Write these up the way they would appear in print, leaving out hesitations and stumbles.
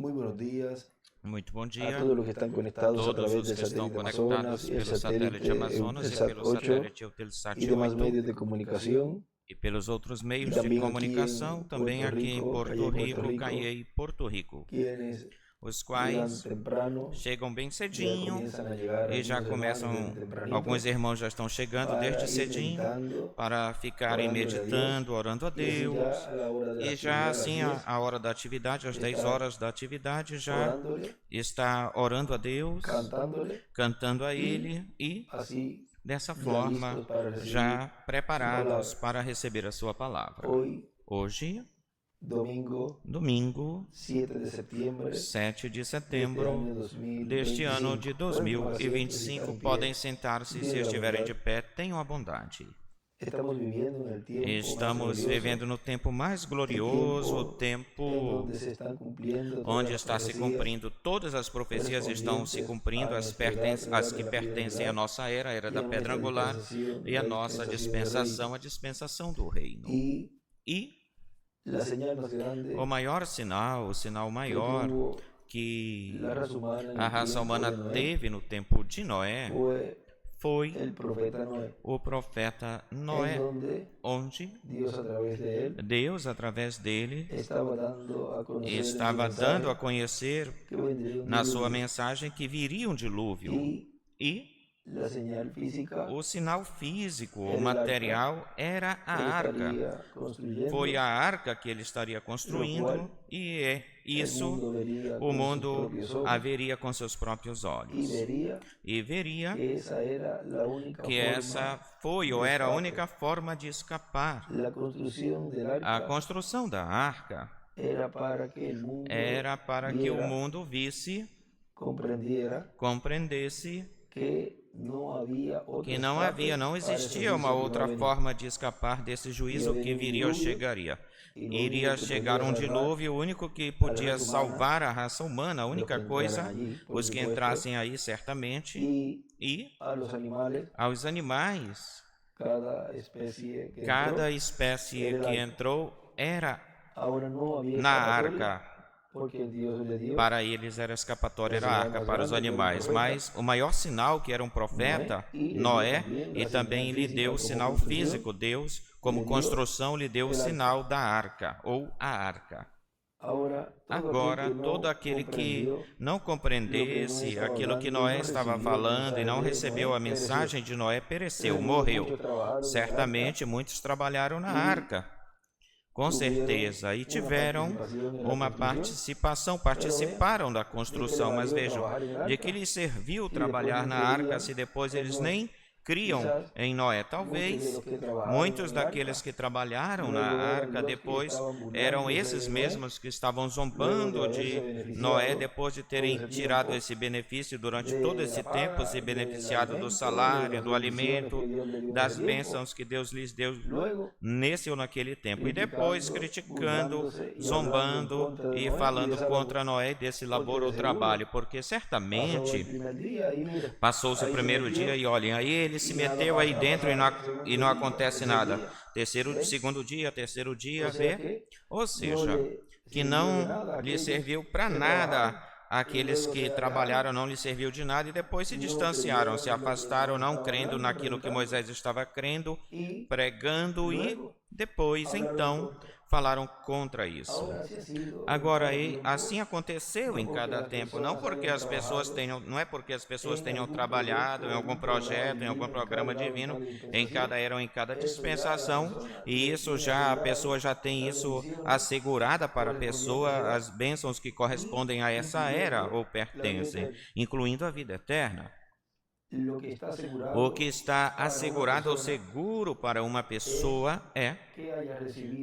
Muy buenos días Muito bom a dia todos los que están a conectados a todos través os del que estão satélite conectados Amazonas, el pelo satélite Amazonas e Eutelsat pelo 8 satélite Eutelsat y demás 8 medios de comunicación, e pelos outros y meios de también aquí comunicação, en também Puerto aqui em Rico, Porto Rico, Cayey, Porto Rico, quienes os llegan quais temprano, chegam bem ya cedinho comienzan a llegar e já algunos começam, hermanos desde tempranito alguns irmãos já estão chegando para desde ir cedinho meditando, para ficarem orándole a Dios, meditando, orando a y así Deus. ya a la hora de la E já actividad, a las assim 10, a hora da atividade, às 10 está horas da atividade, já orándole, está orando a Deus, cantándole, cantando a y Ele e así dessa ya forma listos para recibir já su preparados palabra. para receber a sua palavra. Hoje, Domingo domingo, 7 de septiembre 7 de deste setembro ano deste ano de 2025. 2025. Podem sentar-se se estiverem de pé, tenham a bondade. Estamos vivendo no tempo Estamos vivendo no tempo mais glorioso, o tempo onde está se cumprindo, todas as profecias estão se cumprindo, as que pertencem à nossa era, a era da pedra angular, e a nossa dispensação, a dispensação do reino. E o maior sinal, o sinal maior que a raça humana teve no tempo de Noé foi o profeta Noé, onde Deus, através dele, estava dando a conhecer na sua mensagem que viria um dilúvio. E o sinal físico, o material, era a arca. Foi a arca que ele estaria construindo e isso o mundo haveria com seus próprios olhos. E veria que essa foi ou era a única forma de escapar. A construção da arca era para que o mundo visse, compreendesse que não existia uma outra forma de escapar desse juízo que viria ou chegaria. Iria chegar um dilúvio, o único que podia salvar a raça humana, a única coisa, os que entrassem aí certamente, e aos animais, cada espécie que entrou era na arca. Para eles era escapatória, era a arca para os animais, mas o maior sinal, que era um profeta, Noé, e também lhe deu o sinal físico, Deus, como construção, lhe deu o sinal da arca, ou a arca. Agora, todo aquele que não compreendesse aquilo que Noé estava falando e não recebeu a mensagem de Noé, pereceu, morreu. Certamente, muitos trabalharam na arca, com certeza, e tiveram uma participaram da construção, mas vejam, de que lhes serviu trabalhar na arca se depois eles nem criam em Noé? Talvez muitos daqueles que trabalharam na arca depois eram esses mesmos que estavam zombando de Noé depois de terem tirado esse benefício durante todo esse tempo, se beneficiado do salário, do alimento, das bênçãos que Deus lhes deu nesse ou naquele tempo. E depois criticando, zombando e falando contra Noé desse labor ou trabalho, porque certamente passou-se o primeiro dia e olhem, aí ele se meteu aí dentro e não acontece nada. Segundo dia, terceiro dia, vê? Ou seja, que não lhe serviu para nada. Aqueles que trabalharam não lhe serviu de nada e depois se distanciaram, se afastaram, não crendo naquilo que Moisés estava crendo, pregando e depois, então, falaram contra isso. Agora, assim aconteceu em cada tempo, não é porque as pessoas tenham trabalhado em algum projeto, em algum programa divino, em cada era ou em cada dispensação, e isso a pessoa já tem isso assegurada para a pessoa, as bênçãos que correspondem a essa era ou pertencem, incluindo a vida eterna. O que está assegurado ou seguro para uma pessoa é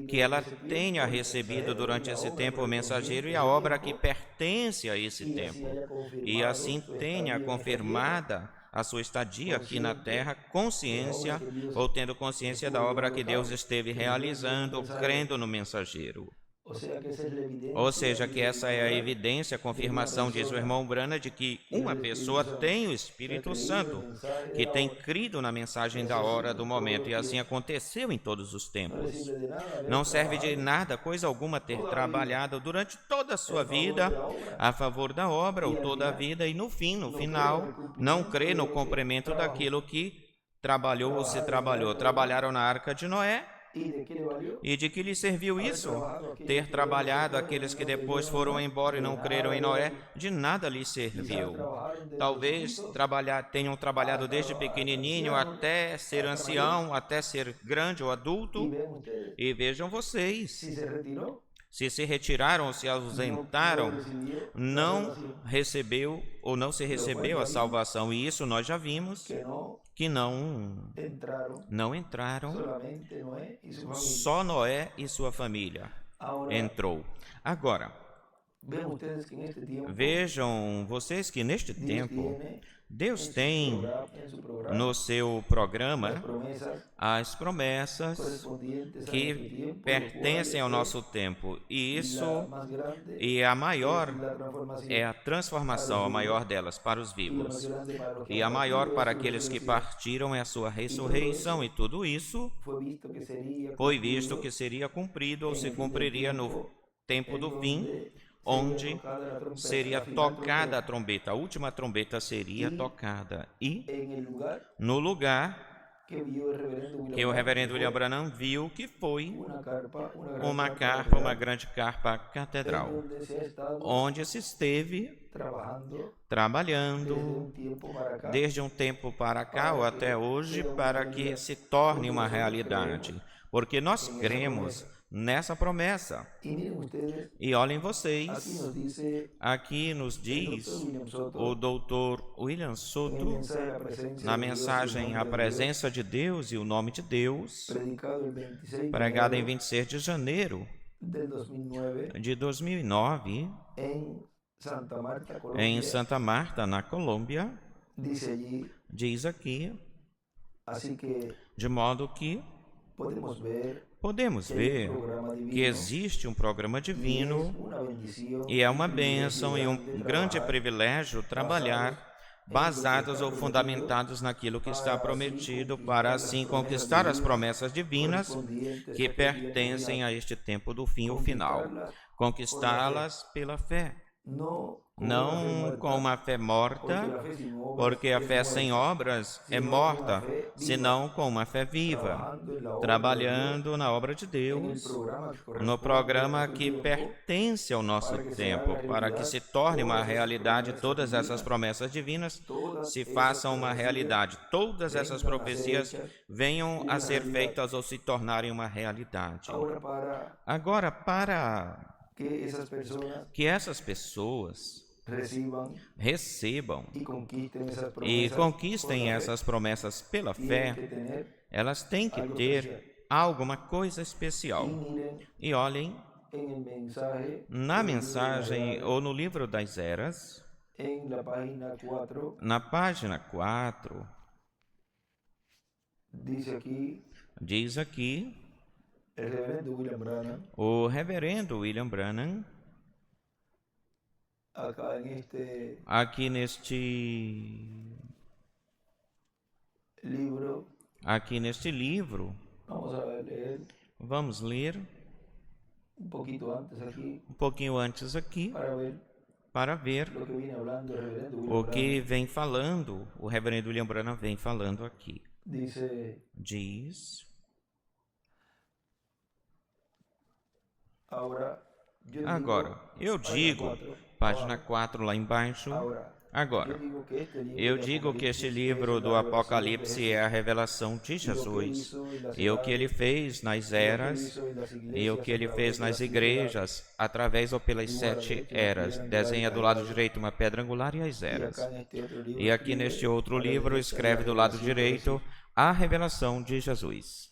que ela tenha recebido durante esse tempo o mensageiro e a obra que pertence a esse tempo, e assim tenha confirmada a sua estadia aqui na terra, consciência ou tendo consciência da obra que Deus esteve realizando, crendo no mensageiro. Ou seja, que essa é a evidência, a confirmação, diz o irmão Brana, de que uma pessoa tem o Espírito Santo, que tem crido na mensagem da hora, do momento, e assim aconteceu em todos os tempos. Não serve de nada, coisa alguma, ter trabalhado durante toda a sua vida a favor da obra, ou toda a vida, e no final, não crer no cumprimento daquilo que trabalhou ou se trabalhou. Trabalharam na arca de Noé. E de que lhe serviu isso? Ter trabalhado, aqueles que depois foram embora e não creram em Noé, de nada lhe serviu. Talvez tenham trabalhado desde pequenininho até ser ancião, até ser grande ou adulto. E vejam vocês, se se retiraram ou se ausentaram, não recebeu ou não se recebeu a salvação. E isso nós já vimos, que não entraram, só Noé e sua família entrou. Agora, vejam vocês que neste tempo, Deus tem no seu programa as promessas que pertencem ao nosso tempo. E a maior é a transformação, a maior delas, para os vivos. E a maior para aqueles que partiram é a sua ressurreição. E tudo isso foi visto que seria cumprido ou se cumpriria no tempo do fim, onde seria tocada a trombeta, a última trombeta seria tocada. E no lugar que o reverendo William Branham viu, que foi uma grande carpa catedral, onde se esteve trabalhando desde um tempo para cá ou até hoje, para que se torne uma realidade, porque nós cremos nessa promessa. E olhem vocês, aqui nos diz o doutor William Soto, na mensagem A Presença de Deus e o Nome de Deus, pregada em 26 de janeiro de 2009, em Santa Marta, na Colômbia, diz aqui, de modo que podemos ver que existe um programa divino e é uma bênção e um grande privilégio trabalhar basados ou fundamentados naquilo que está prometido, para assim conquistar as promessas divinas que pertencem a este tempo do fim, o final. Conquistá-las pela fé. Não com uma fé morta, porque a fé sem obras é morta, senão com uma fé viva, trabalhando na obra de Deus, no programa que pertence ao nosso tempo, para que se torne uma realidade todas essas promessas divinas, se façam uma realidade, todas essas profecias venham a ser feitas ou se tornarem uma realidade. Agora, para que essas pessoas recebam e conquistem essas promessas pela fé, elas têm que ter alguma coisa especial. E olhem, na mensagem ou no livro das Eras, na página 4, diz aqui, o reverendo William Branham, aqui neste livro, vamos ler um pouquinho antes aqui, para ver o que vem falando, o reverendo William Branham vem falando aqui. Diz: agora, eu digo, página 4 lá embaixo, agora, eu digo que este livro do Apocalipse é a revelação de Jesus, e o que ele fez nas eras, e o que ele fez nas igrejas, através ou pelas 7 eras. Desenha do lado direito uma pedra angular e as eras. E aqui neste outro livro, escreve do lado direito a revelação de Jesus.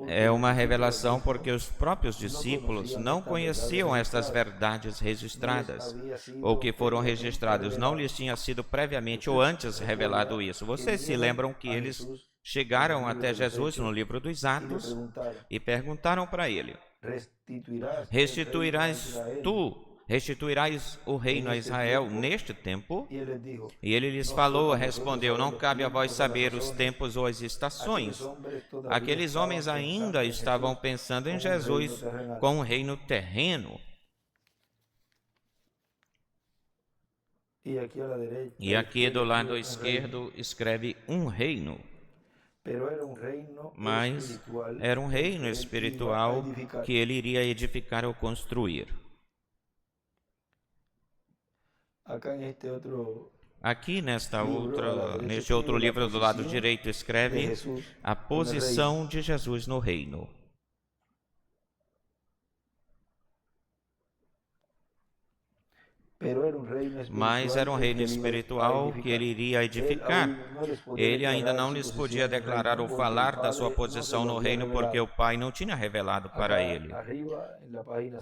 É uma revelação porque os próprios discípulos não conheciam estas verdades registradas, ou que foram registradas, não lhes tinha sido previamente ou antes revelado isso. Vocês se lembram que eles chegaram até Jesus no livro dos Atos e perguntaram para ele: restituirás o reino a Israel neste tempo? E ele lhes falou, respondeu: não cabe a vós saber os tempos ou as estações. Aqueles homens ainda estavam pensando em Jesus com um reino terreno. E aqui do lado esquerdo escreve um reino. Mas era um reino espiritual que ele iria edificar ou construir. Aqui neste outro livro do lado direito escreve a posição de Jesus no reino. Mas era um reino espiritual que ele iria edificar. Ele ainda não lhes podia declarar ou falar da sua posição no reino, porque o Pai não tinha revelado para ele.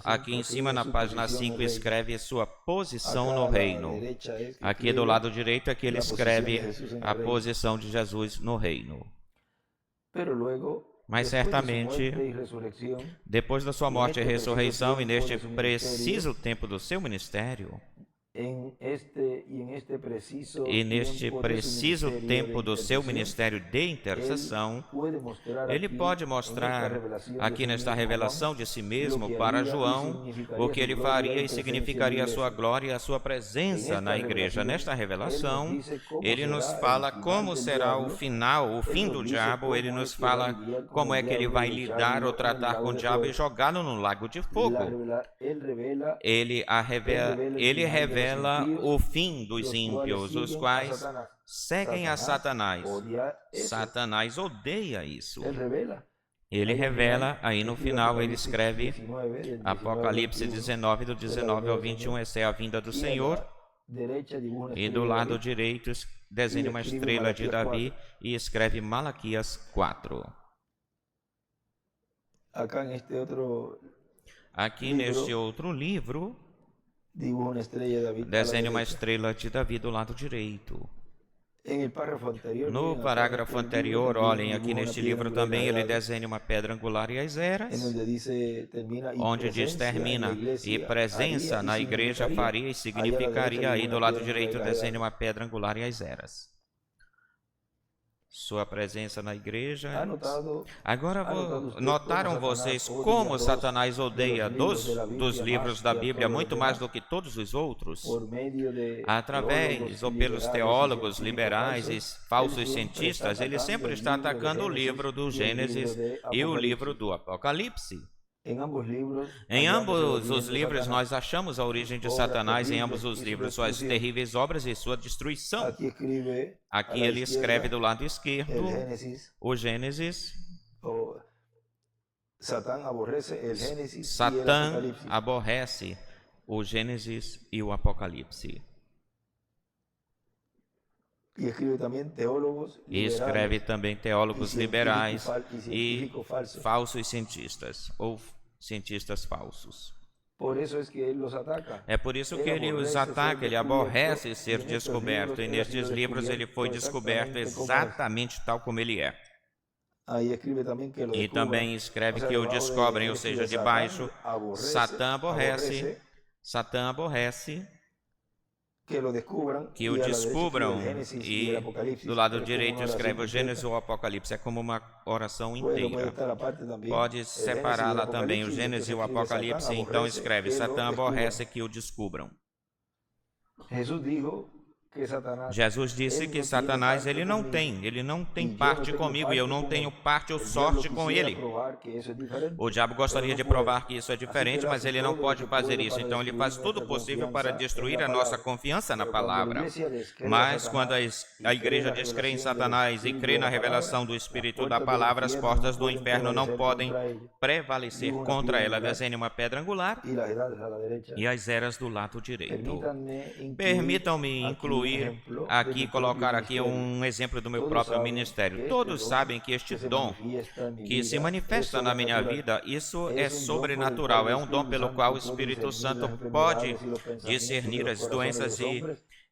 Aqui em cima, na página 5, escreve sua posição no reino. Aqui do lado direito é que ele escreve a posição de Jesus no reino. Mas certamente, depois da sua morte e ressurreição, e neste preciso tempo do seu ministério, e neste preciso tempo do seu ministério de intercessão, ele pode mostrar aqui nesta revelação de si mesmo para João o que ele faria e significaria a sua glória e a sua presença na igreja. Nesta revelação, ele nos fala como será o final, o fim do diabo. Ele nos fala como é que ele vai lidar ou tratar com o diabo e jogá-lo no lago de fogo. Ele revela o fim dos ímpios, os quais seguem a Satanás. Satanás odeia isso. Ele revela, aí no final ele escreve Apocalipse 19, do 19 ao 21, essa é a vinda do Senhor. E do lado direito desenha uma estrela de Davi e escreve Malaquias 4. Aqui neste outro livro, desenha uma estrela de Davi do lado direito. No parágrafo anterior, olhem, aqui neste livro também ele desenha uma pedra angular e as eras, onde diz termina, e presença na igreja faria e significaria, aí do lado direito desenha uma pedra angular e as eras. Sua presença na igreja. Agora, notaram vocês como Satanás odeia dos livros da Bíblia muito mais do que todos os outros? Através ou pelos teólogos liberais e falsos cientistas, ele sempre está atacando o livro do Gênesis e o livro do Apocalipse. Em ambos os livros nós achamos a origem de Satanás, em ambos os livros suas terríveis obras e sua destruição. Aqui ele escreve do lado esquerdo o Gênesis. Satã aborrece o Gênesis e o Apocalipse. E escreve também teólogos liberais e falsos cientistas, ou cientistas falsos. É por isso que ele os ataca, ele aborrece ser descoberto, e nestes livros ele foi descoberto exatamente tal como ele é. E também escreve que o descobrem, ou seja, de baixo, Satã aborrece que o descubram, e do lado direito escreve o Gênesis ou o Apocalipse, é como uma oração inteira. Pode separá-la também, o Gênesis e o Apocalipse, então escreve, Satã aborrece que o descubram. Jesus disse que Satanás ele não tem parte comigo, e eu não tenho parte ou sorte com ele. O diabo gostaria de provar que isso é diferente, mas ele não pode fazer isso. Então ele faz tudo possível para destruir a nossa confiança na palavra. Mas quando a igreja diz crer em Satanás e crê na revelação do Espírito da palavra, as portas do inferno não podem prevalecer contra ela. Desenhe uma pedra angular e as eras do lado direito. Permitam-me incluir aqui, colocar aqui um exemplo do meu próprio ministério. Todos sabem que este dom que se manifesta na minha vida, isso é sobrenatural, é um dom pelo qual o Espírito Santo pode discernir as doenças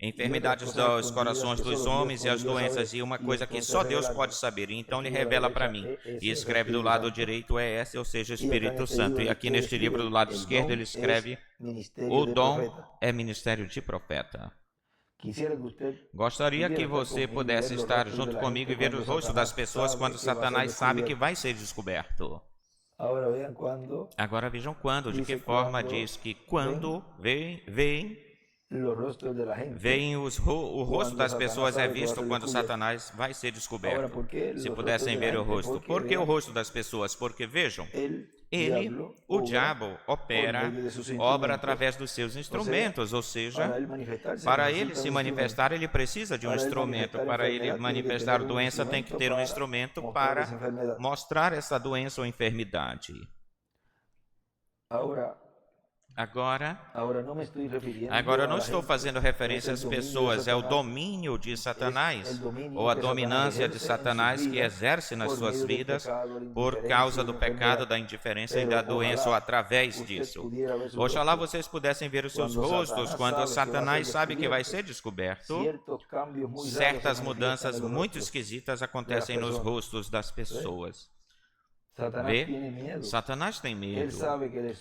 enfermidades dos corações dos homens e as doenças, e uma coisa que só Deus pode saber. Então ele revela para mim, e escreve do lado direito é esse, ou seja, o Espírito Santo. E aqui neste livro do lado esquerdo ele escreve, o dom é ministério de profeta. Gostaria que você pudesse estar junto comigo e ver os rostos das pessoas quando Satanás sabe que vai ser descoberto. Agora vejam quando, de que forma diz que quando veem o rosto das pessoas é visto quando Satanás vai ser descoberto. Se pudessem ver o rosto. Por que o rosto das pessoas? Porque vejam, o diabo, obra através dos seus instrumentos, ou seja, para ele se manifestar, ele precisa de um instrumento. Para ele manifestar doença, tem que ter um instrumento para mostrar essa doença ou enfermidade. Agora eu não estou fazendo referência às pessoas, é o domínio de Satanás, ou a dominância de Satanás que exerce nas suas vidas por causa do pecado, da indiferença e da doença, ou através disso. Oxalá vocês pudessem ver os seus rostos quando Satanás sabe que vai ser descoberto. Certas mudanças muito esquisitas acontecem nos rostos das pessoas. Satanás tem medo.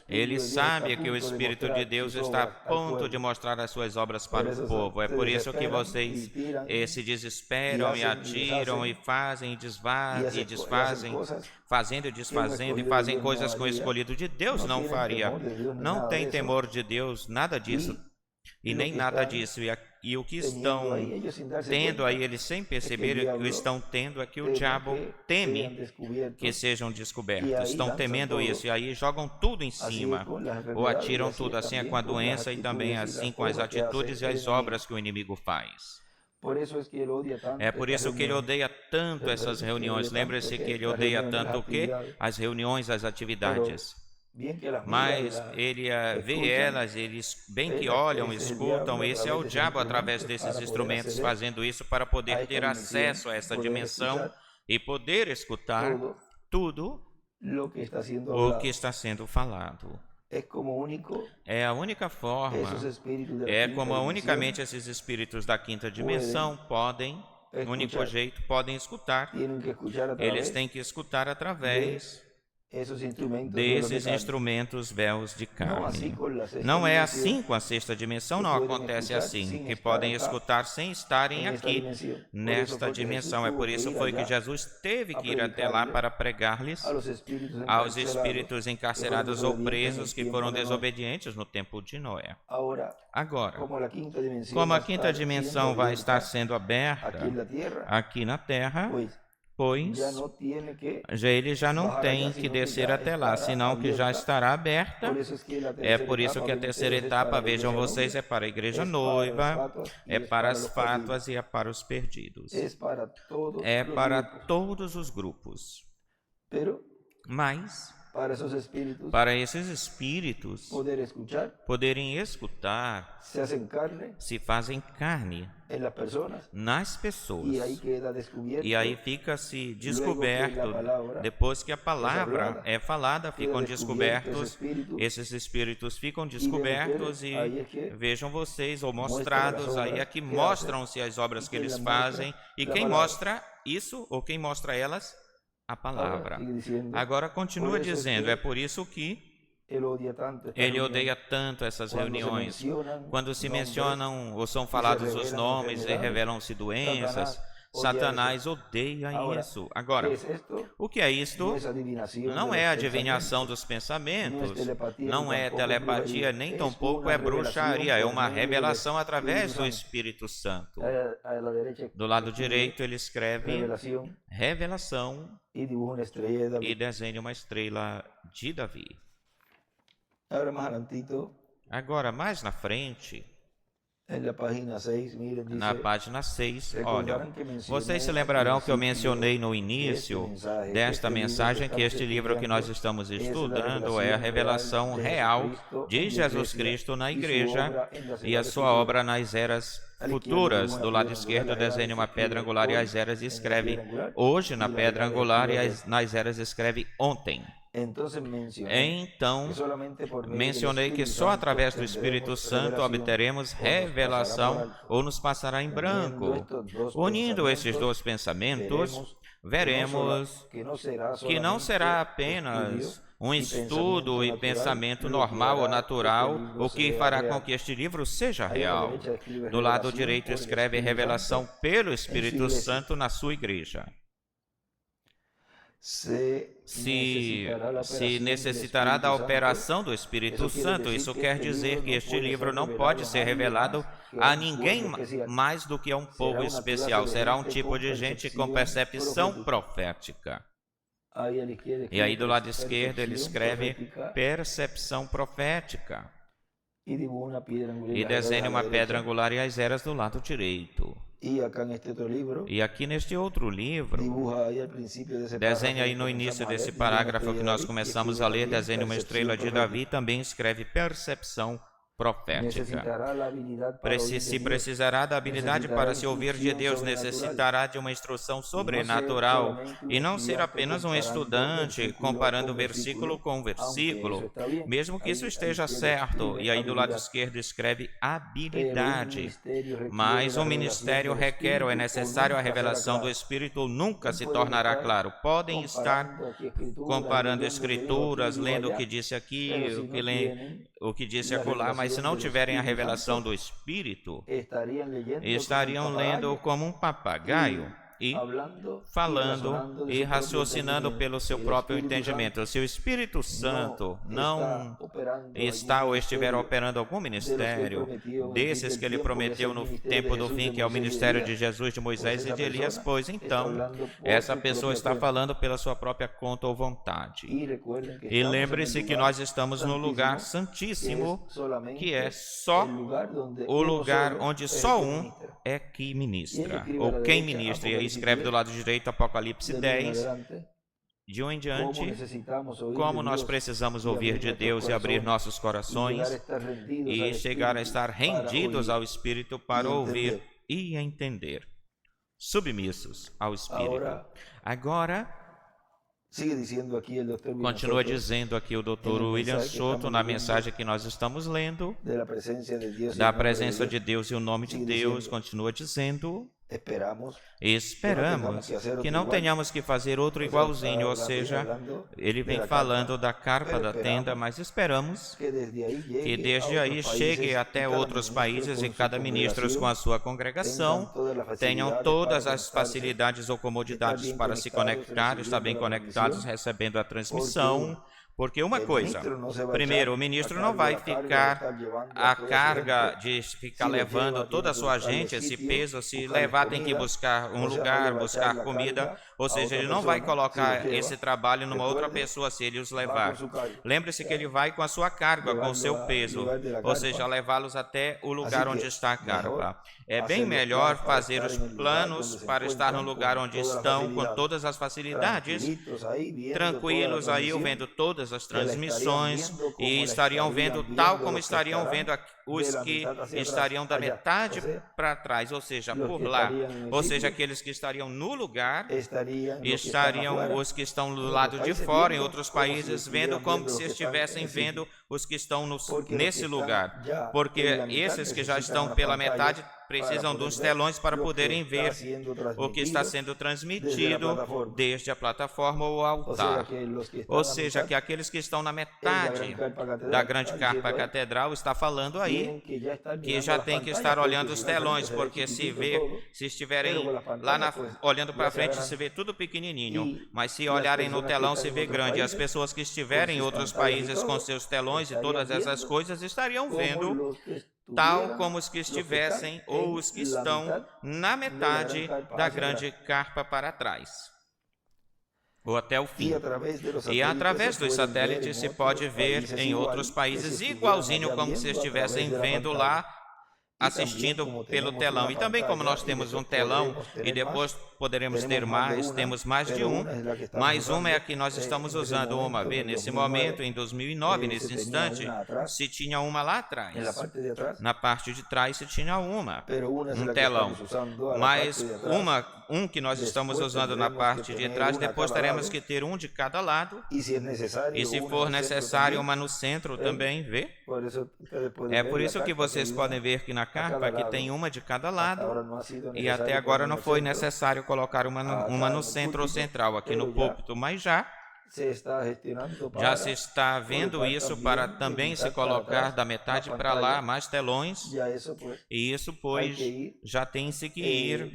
Ele sabe que o Espírito de Deus está a ponto de mostrar as suas obras para o povo. É por isso que vocês se desesperam e atiram e fazem e desfazem, fazendo e desfazendo, e fazem coisas com o escolhido de Deus não faria. Não tem temor de Deus, nada disso. E nem nada disso. E o que estão tendo aí, eles sem perceber, o que estão tendo é que o diabo teme que sejam descobertos. Estão temendo isso. E aí jogam tudo em cima. Ou atiram tudo. Assim é com a doença e também assim com as atitudes e as obras que o inimigo faz. É por isso que ele odeia tanto essas reuniões. Lembre-se que ele odeia tanto o quê? As reuniões, as atividades. Mas ele vê elas, eles bem que olham, escutam. Esse é o diabo através desses instrumentos fazendo isso para poder ter acesso a essa dimensão e poder escutar tudo o que está sendo falado. É a única forma, é como unicamente esses espíritos da quinta dimensão podem, único jeito, podem escutar. Eles têm que escutar através desses instrumentos véus de carne. Não é assim com a sexta dimensão, não acontece assim, que podem escutar sem estarem aqui nesta dimensão. É por isso foi que Jesus teve que ir até lá para pregar-lhes aos espíritos encarcerados ou presos que foram desobedientes no tempo de Noé. Agora, como a quinta dimensão vai estar sendo aberta aqui na Terra, pois ele já não tem que descer até lá, senão que já estará aberta. É por isso que a terceira etapa, vejam vocês, é para a igreja noiva, é para as fátuas e é para os perdidos. É para todos os grupos. Mas para esses espíritos poderem escutar, se fazem carne nas pessoas. E aí fica-se descoberto. Depois que a palavra é falada, ficam descobertos. Esses espíritos ficam descobertos e vejam vocês, ou mostrados. Aí é que mostram-se as obras que eles fazem. E quem mostra isso, ou quem mostra elas? A palavra. Agora continua dizendo, é por isso que ele odeia tanto essas reuniões. Quando se mencionam ou são falados os nomes e revelam-se doenças, Satanás odeia isso. Agora, o que é isto? Não é adivinhação dos pensamentos, não é telepatia, nem tampouco é bruxaria, é uma revelação através do Espírito Santo. Do lado direito ele escreve revelação e desenha uma estrela de Davi. Agora, mais na frente, na página 6, olha, vocês se lembrarão que eu mencionei no início desta mensagem que este livro que nós estamos estudando é a revelação real de Jesus Cristo na igreja e a sua obra nas eras futuras. Do lado esquerdo desenha uma pedra angular e as eras escreve hoje na pedra angular e nas eras escreve ontem. Então, mencionei que só através do Espírito Santo obteremos revelação ou nos passará em branco. Unindo esses dois pensamentos, veremos que não será apenas um estudo e pensamento normal ou natural, o que fará com que este livro seja real. Do lado direito escreve revelação pelo Espírito Santo na sua igreja. Se necessitará da operação do Espírito Santo, isso quer dizer que este livro não pode ser revelado a ninguém mais do que a um povo especial. Será um tipo de gente com percepção profética. E aí do lado esquerdo ele escreve percepção profética. E desenha uma pedra angular e as eras do lado direito. E aqui neste outro livro, desenha aí no início desse parágrafo que nós começamos a ler, desenha uma estrela de Davi e também escreve percepção profética. Se precisará da habilidade para se ouvir de Deus, necessitará de uma instrução sobrenatural e não ser apenas um estudante comparando versículo com versículo, mesmo que isso esteja certo. E aí do lado esquerdo escreve habilidade. Mas o ministério requer ou é necessário a revelação do Espírito, nunca se tornará claro. Podem estar comparando escrituras, lendo o que disse aqui, o que disse acolá, mas se não tiverem a revelação do Espírito, estariam lendo como um papagaio e falando e raciocinando pelo seu próprio entendimento. Se o Espírito Santo não está ou estiver operando algum ministério desses que ele prometeu no tempo do fim, que é o ministério de Jesus, de Moisés e de Elias, pois então essa pessoa está falando pela sua própria conta ou vontade. E lembre-se que nós estamos no lugar santíssimo, que é só o lugar onde só um é que ministra, ou quem ministra. E aí escreve do lado direito Apocalipse 10, de um em diante, como nós precisamos ouvir de Deus e abrir nossos corações e chegar a estar rendidos ao Espírito para ouvir e entender, submissos ao Espírito. Agora, continua dizendo aqui o Dr. William Soto, na mensagem que nós estamos lendo, da presença de Deus e o nome de Deus, continua dizendo: esperamos que não tenhamos que fazer outro igualzinho, ou seja, ele vem falando da carpa da tenda, mas esperamos que desde aí chegue até outros países e cada ministro com a sua congregação tenham todas as facilidades ou comodidades para se conectar, estar bem conectados, recebendo a transmissão. Porque uma coisa, primeiro, o ministro não vai ficar a carga de ficar levando toda a sua gente, esse peso, se levar tem que buscar um lugar, buscar comida, ou seja, ele não vai colocar esse trabalho numa outra pessoa se ele os levar. Lembre-se que ele vai com a sua carga, com o seu peso, ou seja, levá-los até o lugar onde está a carga. É bem melhor fazer os planos para estar no lugar onde estão, com todas as facilidades, tranquilos aí, vendo todas as transmissões, e estariam vendo tal como estariam vendo os que estariam da metade para trás, ou seja, por lá. Ou seja, aqueles que estariam no lugar, estariam os que estão do lado de fora, em outros países, vendo como se estivessem vendo os que estão nesse lugar. Porque esses que já estão pela metade precisam de uns telões para poderem ver o que está sendo transmitido desde a plataforma ou altar. Ou seja, que aqueles que estão na metade da grande carpa catedral está falando aí que já tem que estar olhando os telões, porque se estiverem lá olhando para frente, se vê tudo pequenininho, mas se olharem no telão, se vê grande. E as pessoas que estiverem em outros países com seus telões e todas essas coisas estariam vendo tal como os que estivessem ou os que estão na metade da grande carpa para trás, ou até o fim. E através dos satélites se pode ver em outros países igualzinho como se estivessem vendo lá, assistindo pelo telão. E também como nós temos um telão e depois poderemos ter mais, temos mais de um, mas uma é a que nós estamos usando uma vez. Nesse momento, em 2009, nesse instante, se tinha uma lá atrás. Na parte de trás se tinha uma, um telão. Mas um que nós estamos usando na parte de trás, depois teremos que ter um de cada lado. E se for necessário, uma no centro também, vê? É por isso que vocês podem ver que na carpa que tem uma de cada lado. E até agora não foi necessário colocar uma no centro ou central, aqui no púlpito, mas já se está vendo isso para também se colocar da metade para lá mais telões, e isso, pois, já tem-se que ir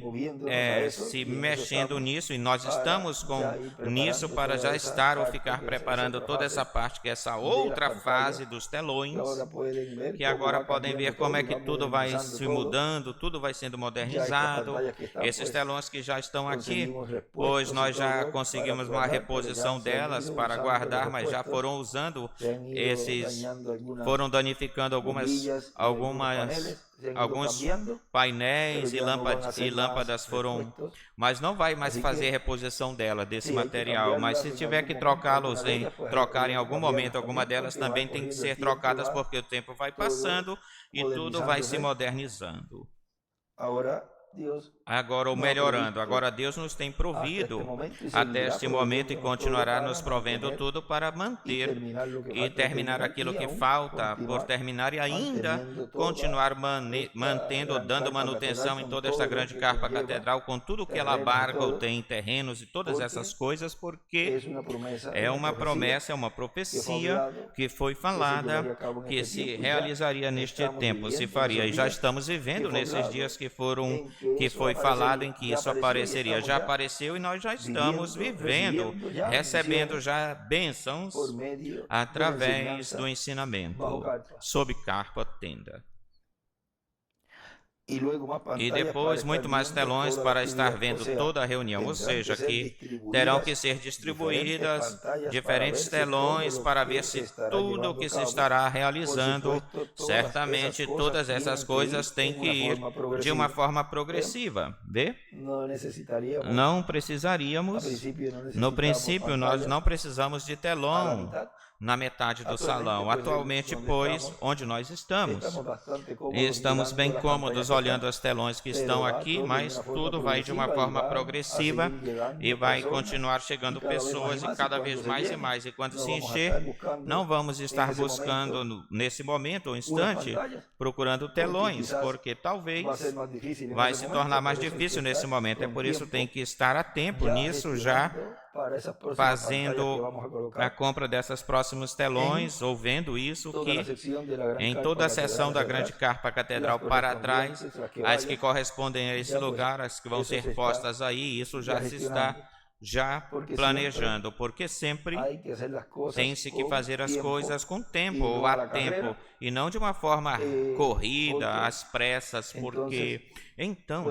se mexendo nisso, e nós estamos nisso para já estar ou ficar preparando toda essa parte, que é essa outra fase dos telões, que agora podem ver como é que tudo vai se mudando, tudo vai sendo modernizado. Esses telões que já estão aqui, pois nós já conseguimos uma reposição delas para guardar, mas já foram usando foram danificando alguns painéis e lâmpadas foram, mas não vai mais fazer reposição desse material, mas se tiver que trocar em algum momento, alguma delas também tem que ser trocadas, porque o tempo vai passando e tudo vai se modernizando. Agora, ou melhorando, agora Deus nos tem provido até este momento e continuará nos provendo tudo para manter e terminar aquilo que falta por terminar e ainda continuar mantendo, dando manutenção em toda esta grande carpa catedral com tudo que ela abarca ou tem terrenos e todas essas coisas, porque é uma promessa, é uma profecia que foi falada, que se realizaria neste tempo, se faria, e já estamos vivendo nesses dias que foi falado em que isso apareceria. Já apareceu e nós já estamos vivendo, recebendo já bênçãos através do ensinamento sob carpa tenda. E depois muito mais telões para estar vendo toda a reunião, ou seja, que terão que ser distribuídas diferentes telões para ver se tudo o que se estará realizando, certamente todas essas coisas têm que ir de uma forma progressiva, vê? Não precisaríamos, no princípio nós não precisamos de telão na metade do salão. Atualmente, pois, onde nós estamos bem cômodos olhando as telões que estão aqui, mas tudo vai de uma forma progressiva e vai continuar chegando pessoas e cada vez mais e mais. E quando se encher, não vamos estar buscando nesse momento ou instante, procurando telões, porque talvez vai se tornar mais difícil nesse momento. É por isso que tem que estar a tempo nisso já, fazendo a compra dessas próximos telões, ou vendo isso, que em toda a seção da grande carpa catedral para trás, as que correspondem a esse lugar, as que vão ser postas aí, isso já se está planejando, porque sempre tem-se que fazer as coisas com tempo ou a tempo, e não de uma forma corrida, às pressas, porque então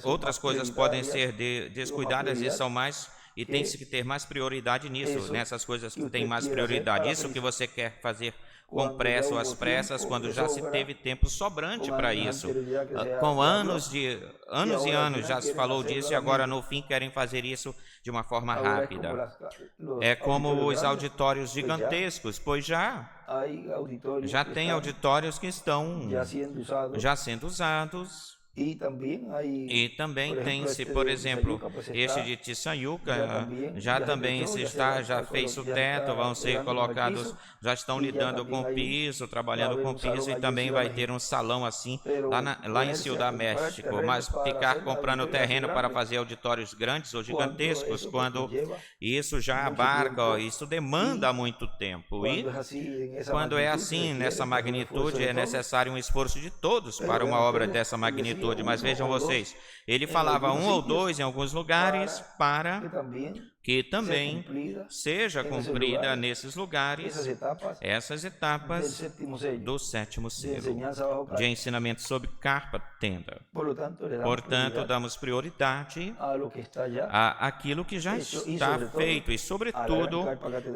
outras coisas podem ser descuidadas e são mais, e tem-se que ter mais prioridade nisso, nessas coisas que têm mais prioridade. Isso que você quer fazer com pressa ou às pressas, quando já se teve tempo sobrante para isso. Com anos e anos já se falou disso, e agora no fim querem fazer isso de uma forma rápida. É como os auditórios gigantescos, pois já tem auditórios que estão já sendo usados. E também tem-se, por exemplo, este de Tiçanhuca, já fez o teto, vão ser colocados, já estão lidando com o piso, trabalhando com o piso, e também vai ter um salão assim lá em Ciudad México. Mas ficar comprando terreno para fazer auditórios grandes ou gigantescos, quando isso já abarca, isso demanda muito tempo. E quando é assim, nessa magnitude, é necessário um esforço de todos para uma obra dessa magnitude. Mas vejam vocês, ele falava um ou dois em alguns lugares para que também seja cumprida nesses lugares essas etapas do sétimo selo de ensinamento sobre carpa tenda. Portanto, damos prioridade àquilo que já está feito e, sobretudo,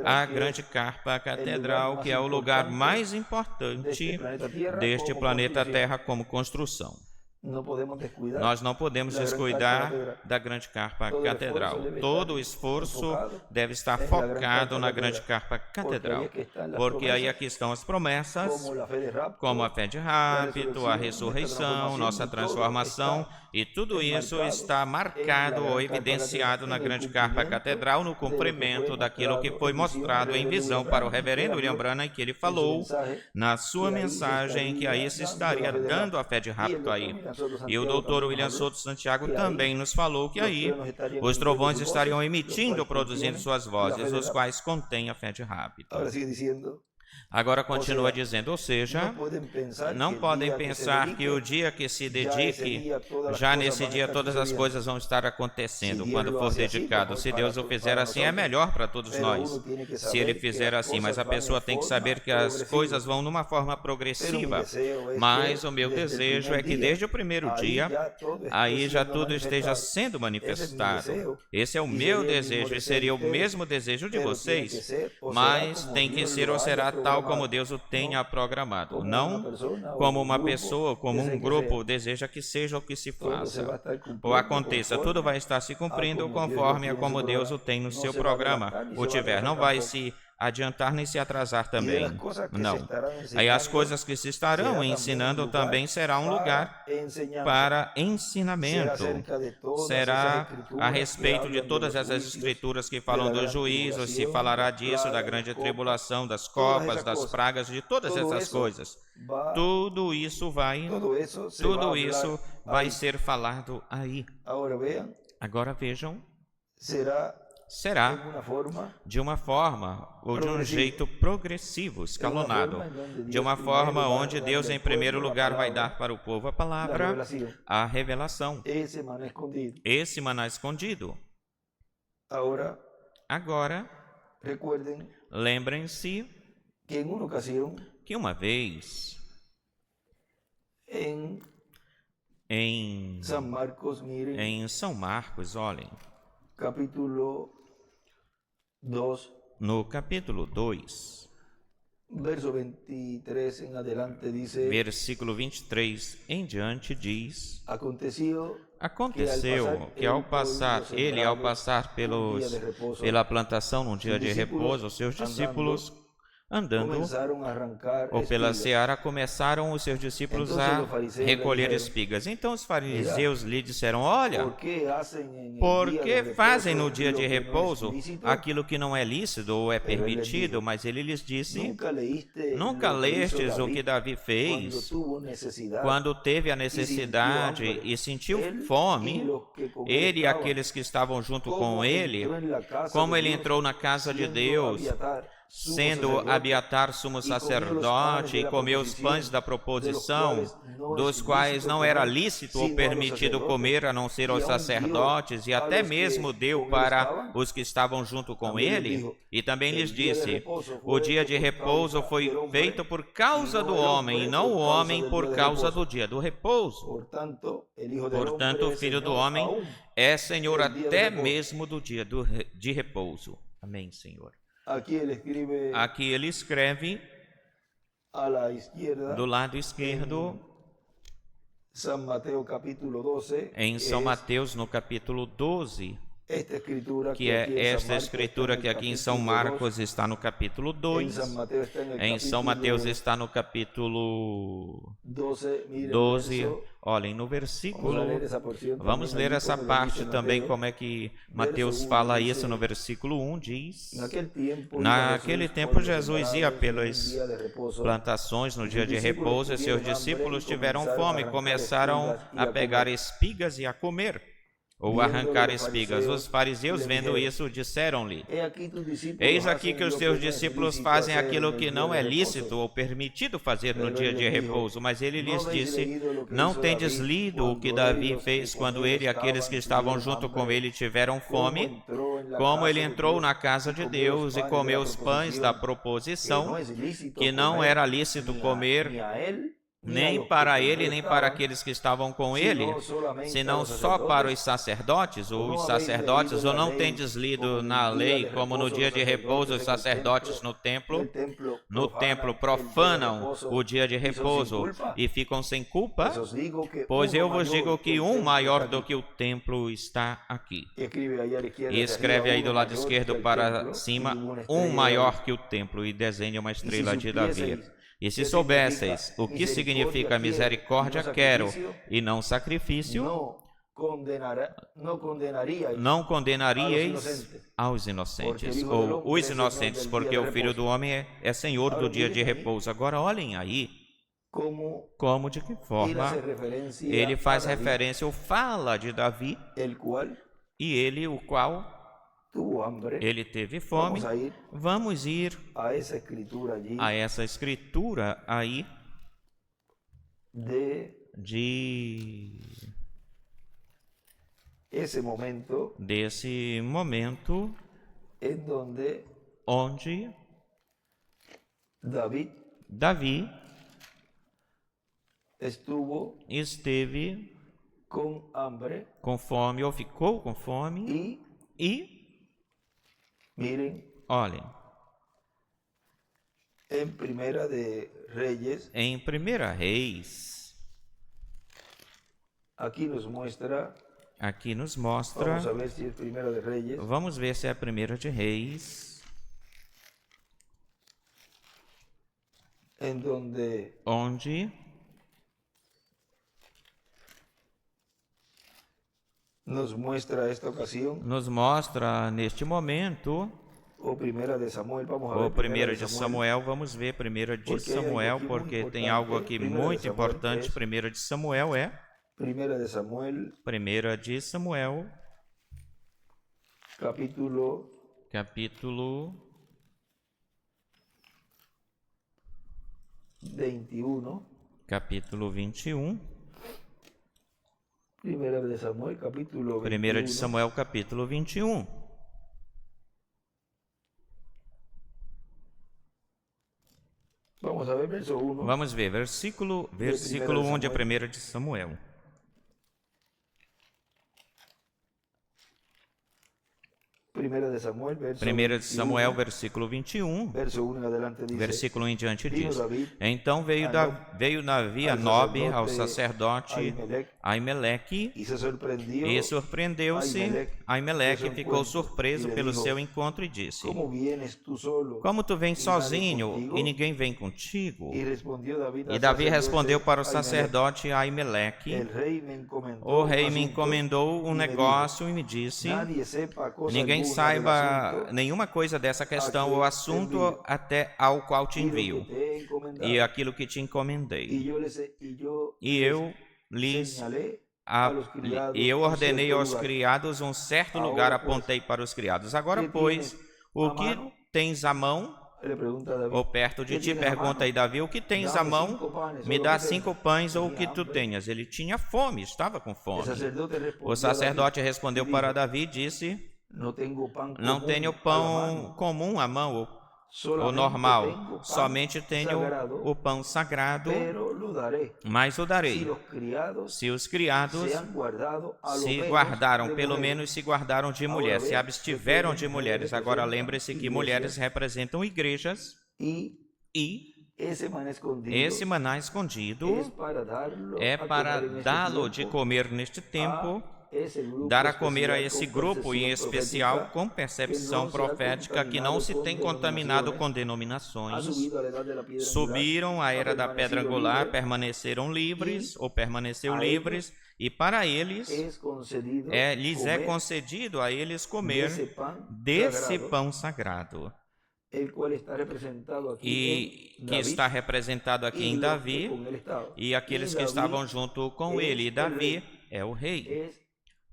à grande carpa catedral, que é o lugar mais importante deste planeta Terra como construção. Nós não podemos descuidar da grande carpa catedral. Todo o esforço deve estar focado na grande carpa catedral, porque aí aqui estão as promessas, como a fé de rápido, a ressurreição, nossa transformação, e tudo isso está marcado ou evidenciado na grande carpa catedral, no cumprimento daquilo que foi mostrado em visão para o reverendo William Branham, que ele falou na sua mensagem, que aí se estaria dando a fé de rapto aí. E o doutor William Souto Santiago também nos falou que aí os trovões estariam emitindo, produzindo suas vozes, os quais contêm a fé de rapto. Agora continua dizendo, ou seja, não podem pensar que o dia que se dedique, já nesse dia todas as coisas vão estar acontecendo quando for dedicado. Se Deus o fizer assim, é melhor para todos nós, se Ele fizer assim. Mas a pessoa tem que saber que as coisas vão numa forma progressiva. Mas o meu desejo é que desde o primeiro dia, aí já tudo esteja sendo manifestado. Esse é o meu desejo e seria o mesmo desejo de vocês, mas tem que ser ou será tal como Deus o tenha programado, não como uma pessoa, como um grupo deseja que seja o que se faça ou aconteça. Tudo vai estar se cumprindo conforme a como Deus o tem no seu programa. O tiver, não vai se adiantar nem se atrasar também. Não. Aí as coisas que se estarão ensinando também será um lugar para ensinamento. Será a respeito de todas essas escrituras que falam do juízo, se falará disso, da grande tribulação, das copas, das pragas, de todas essas coisas. Tudo isso vai ser falado aí. Agora vejam. Será de uma forma ou de um jeito progressivo, escalonado, de uma forma onde Deus em primeiro lugar vai dar para o povo a palavra, a revelação, esse maná escondido. Agora, lembrem-se que uma vez em São Marcos, olhem, no capítulo 2, versículo 23 em diante diz: Aconteceu que ao passar pela plantação num dia de repouso, os seus discípulos andando, ou pela seara, começaram os seus discípulos a recolher espigas. Então os fariseus lhe disseram: Olha, por que fazem no dia de repouso aquilo que não é lícito ou é permitido? Mas ele lhes disse: Nunca lestes o que Davi fez quando teve a necessidade e sentiu fome, ele e aqueles que estavam junto com ele, como ele entrou na casa de Deus, sendo Abiatar sumo sacerdote, e comeu os pães da proposição, dos quais não era lícito ou permitido comer, a não ser aos sacerdotes, e até mesmo deu para os que estavam junto com ele. E também lhes disse: o dia de repouso foi feito por causa do homem, e não o homem por causa do dia do repouso. Portanto, o Filho do Homem é Senhor até mesmo do dia de repouso. Amém, Senhor. Aqui ele escreve do lado esquerdo, em São Mateus, no capítulo 12, que é esta escritura que aqui em São Marcos está no capítulo 2, em São Mateus está no capítulo 12, olhem no versículo, vamos ler essa parte também, como é que Mateus fala isso no versículo 1, diz: Naquele tempo Jesus ia pelas plantações no dia de repouso, e seus discípulos tiveram fome e começaram a pegar espigas e a comer, ou arrancar espigas. Os fariseus, vendo isso, disseram-lhe: Eis aqui que os teus discípulos fazem aquilo que não é lícito ou permitido fazer no dia de repouso. Mas ele lhes disse: Não tendes lido o que Davi fez quando ele e aqueles que estavam junto com ele tiveram fome, como ele entrou na casa de Deus e comeu os pães da proposição, que não era lícito comer, nem para ele, nem para aqueles que estavam com ele, senão só para os sacerdotes. Os sacerdotes, ou não tendes lido na lei, como no dia de repouso os sacerdotes no templo profanam o dia de repouso e ficam sem culpa? Pois eu vos digo que um maior do que o templo está aqui. E escreve aí do lado esquerdo para cima, um maior que o templo, e desenha uma estrela de Davi. E se soubesseis o que significa misericórdia, quero, e não sacrifício, não condenaríeis aos inocentes, ou os inocentes, porque o Filho do Homem é Senhor do dia de repouso. Agora olhem aí, como, de que forma ele faz referência ou fala de Davi, e ele, o qual ele teve fome. Vamos ir a essa escritura aí desse momento onde Davi esteve com fome, ou ficou com fome, e olhem, em 1 Reis, aqui nos mostra, vamos ver se é 1 de Reis, onde nos mostra neste momento o 1 de Samuel. Vamos ver 1 de Samuel, porque tem algo aqui muito importante. 1 de Samuel é 1 de Samuel, capítulo 21. 1 de Samuel, capítulo 21. Vamos ver, versículo 1 de 1 de Samuel. 1 de Samuel, versículo 21, versículo 1 em diante diz: Então veio Davi a Nobe, ao sacerdote Aimeleque, e surpreendeu-se. Aimeleque ficou surpreso pelo seu encontro e disse: Como tu vens sozinho e ninguém vem contigo? E Davi respondeu para o sacerdote Aimeleque: O rei me encomendou um negócio e me disse: Ninguém saiba nenhuma coisa dessa questão ou assunto até ao qual te envio, e aquilo que te encomendei. E eu ordenei aos criados um certo lugar, apontei para os criados. Agora, pois, o que tens à mão, ou perto de ti? Pergunta aí Davi: o que tens à mão? Me dá 5 pães, ou o que tu tenhas. Ele tinha fome, estava com fome. O sacerdote respondeu para Davi e disse: Não tenho pão comum à mão, ou normal, somente tenho o pão sagrado, mas o darei. Se os criados se guardaram, pelo menos se guardaram de mulher, se abstiveram de mulheres. Agora lembre-se que mulheres representam igrejas, e esse maná escondido é para dá-lo de comer neste tempo, dar a comer a esse grupo, em especial com percepção profética, que não se tem contaminado com denominações, subiram à era da pedra angular, permaneceram livres, ou permaneceu livres, e para eles lhes é concedido a eles comer desse pão sagrado, e que está representado aqui em Davi, e aqueles que estavam junto com ele. E Davi é o rei,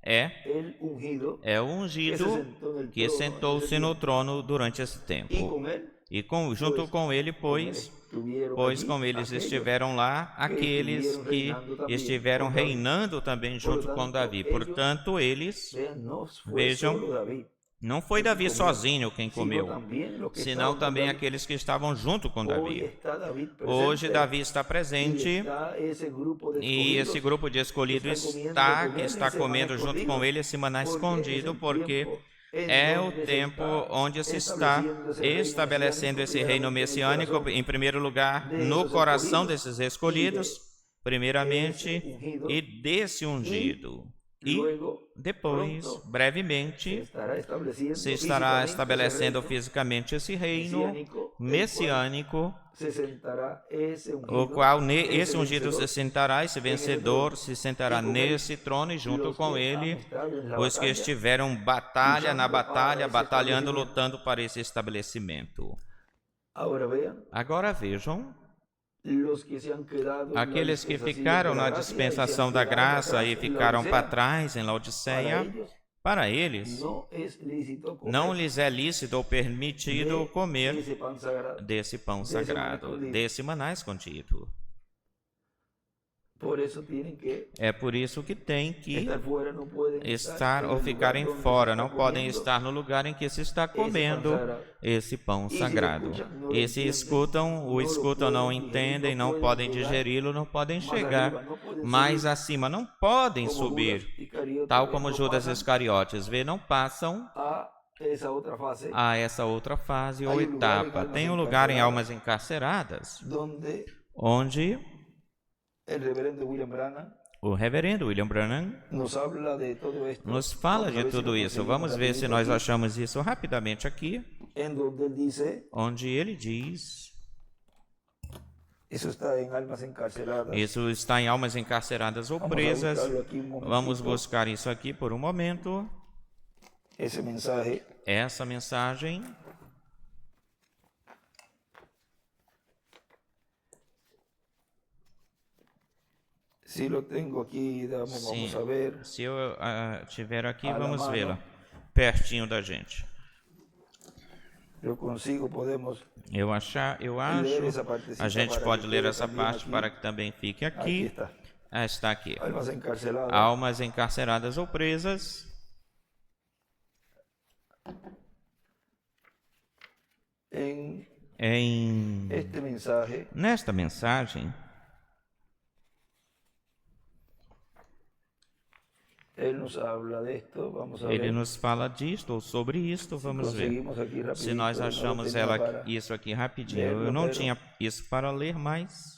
é o ungido que sentou-se no trono durante esse tempo. E junto com ele, pois com eles estiveram lá aqueles que estiveram reinando também junto com Davi. Portanto, eles, vejam, Não foi Davi sozinho quem comeu, senão também aqueles que estavam junto com Davi. Hoje Davi está presente e esse grupo de escolhidos está comendo junto com ele esse maná escondido, porque é o tempo onde se está estabelecendo esse reino messiânico, em primeiro lugar, no coração desses escolhidos, primeiramente, e desse ungido. E depois, brevemente, se estará estabelecendo fisicamente esse reino messiânico, o qual esse ungido se sentará, esse vencedor se sentará nesse trono, e junto com ele, os que estiveram batalhando, lutando para esse estabelecimento. Agora vejam, aqueles que ficaram na dispensação da graça e ficaram para trás em Laodiceia, para eles não lhes é lícito ou permitido comer desse pão sagrado, desse maná escondido. É por isso que tem que estar ou ficarem fora, não podem estar no lugar em que se está comendo esse pão sagrado. E se escutam, não entendem, não podem digeri-lo, não podem chegar mais acima, não podem subir, tal como Judas Iscariotes, não passam a essa outra fase ou etapa. Tem um lugar em Almas Encarceradas, onde o reverendo William Branham nos fala de tudo isso. Vamos ver se nós achamos isso rapidamente aqui, onde ele diz... Isso está em Almas Encarceradas ou Presas. Vamos buscar isso aqui por um momento. Essa mensagem... Se eu tenho aqui, vamos a ver. Se eu tiver aqui, vamos vê-la pertinho da gente. Eu acho, a gente pode ler essa parte para que também fique aqui. Está aqui. Almas encarceradas ou presas. Nesta mensagem, ele nos fala disto ou sobre isto. Vamos ver se nós achamos isso aqui rapidinho. Eu não tinha isso para ler, mas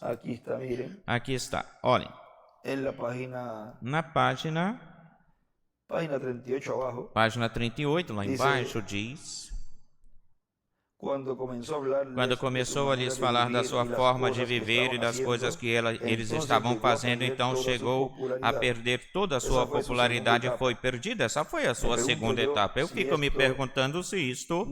aqui está. Olhem, na página 38, lá embaixo, diz: quando começou a lhes falar da sua forma de viver e das coisas que eles estavam fazendo, então chegou a perder toda a sua popularidade e foi perdida. Essa foi a sua segunda etapa. Eu fico me perguntando se isto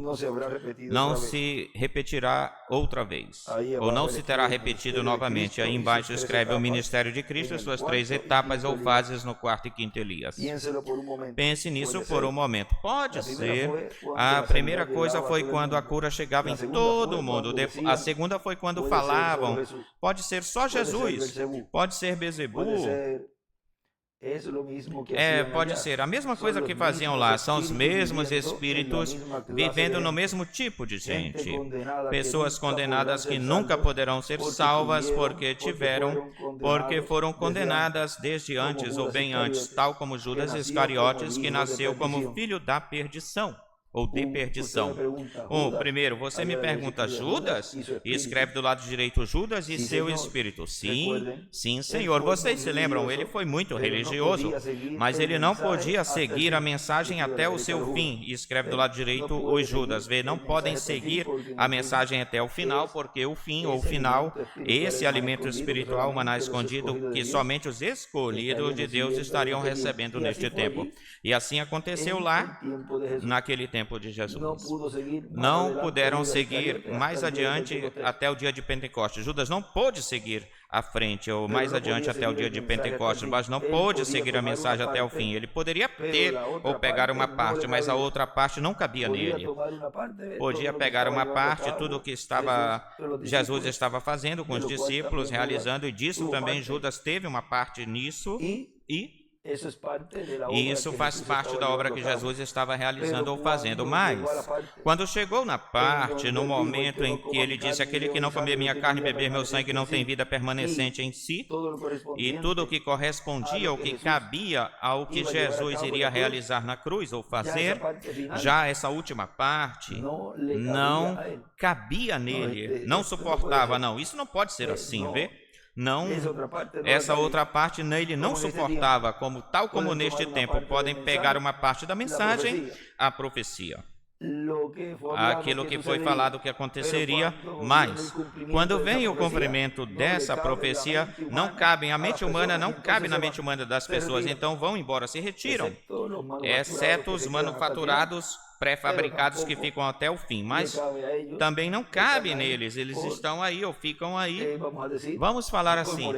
não se repetirá outra vez, ou não se terá repetido novamente. Aí embaixo escreve: o ministério de Cristo e suas 3 etapas ou fases no quarto e quinto Elias. Pense nisso por um momento. Pode ser, a primeira coisa foi quando a cura chegava em todo mundo. A segunda foi quando falavam. Pode ser só Jesus, pode ser Bezebu, pode ser a mesma coisa que faziam lá. São os mesmos espíritos vivendo no mesmo tipo de gente. Pessoas condenadas que nunca poderão ser salvas porque foram condenadas desde antes ou bem antes, tal como Judas Iscariotes, que nasceu como filho da perdição ou de perdição. Primeiro, você me pergunta: Judas? E escreve do lado direito: Judas e seu espírito. Sim, Senhor. Vocês se lembram, ele foi muito religioso, mas ele não podia seguir a mensagem até o seu fim. E escreve do lado direito os Judas. Não podem seguir a mensagem até o final, porque o fim ou final, esse alimento espiritual, o maná escondido, que somente os escolhidos de Deus estariam recebendo neste tempo. E assim aconteceu lá, naquele tempo de Jesus. Não puderam seguir mais adiante até o dia de Pentecostes. Judas não pôde seguir à frente ou mais adiante até o dia de Pentecostes, mas não pôde seguir a mensagem até o fim. Ele poderia ter ou pegar uma parte, mas a outra parte não cabia nele. Podia pegar uma parte, tudo o que Jesus estava fazendo com os discípulos, realizando, e disso também Judas teve uma parte nisso, e E isso faz parte da obra que Jesus estava realizando ou fazendo. Mas, quando chegou na parte, no momento em que ele disse: aquele que não comer minha carne e beber meu sangue não tem vida permanecente em si, e tudo o que correspondia, o que cabia ao que Jesus iria realizar na cruz ou fazer, já essa última parte não cabia nele, não suportava, não. Isso não pode ser assim, vê? Não, essa outra parte nele não suportava, tal como neste tempo podem pegar uma parte da mensagem, a profecia, aquilo que foi falado que aconteceria, mas quando vem o cumprimento dessa profecia, não cabe, a mente humana não cabe na mente humana das pessoas, então vão embora, se retiram, exceto os manufaturados pré-fabricados que ficam até o fim, mas também não cabe neles, eles estão aí ou ficam aí, vamos falar assim,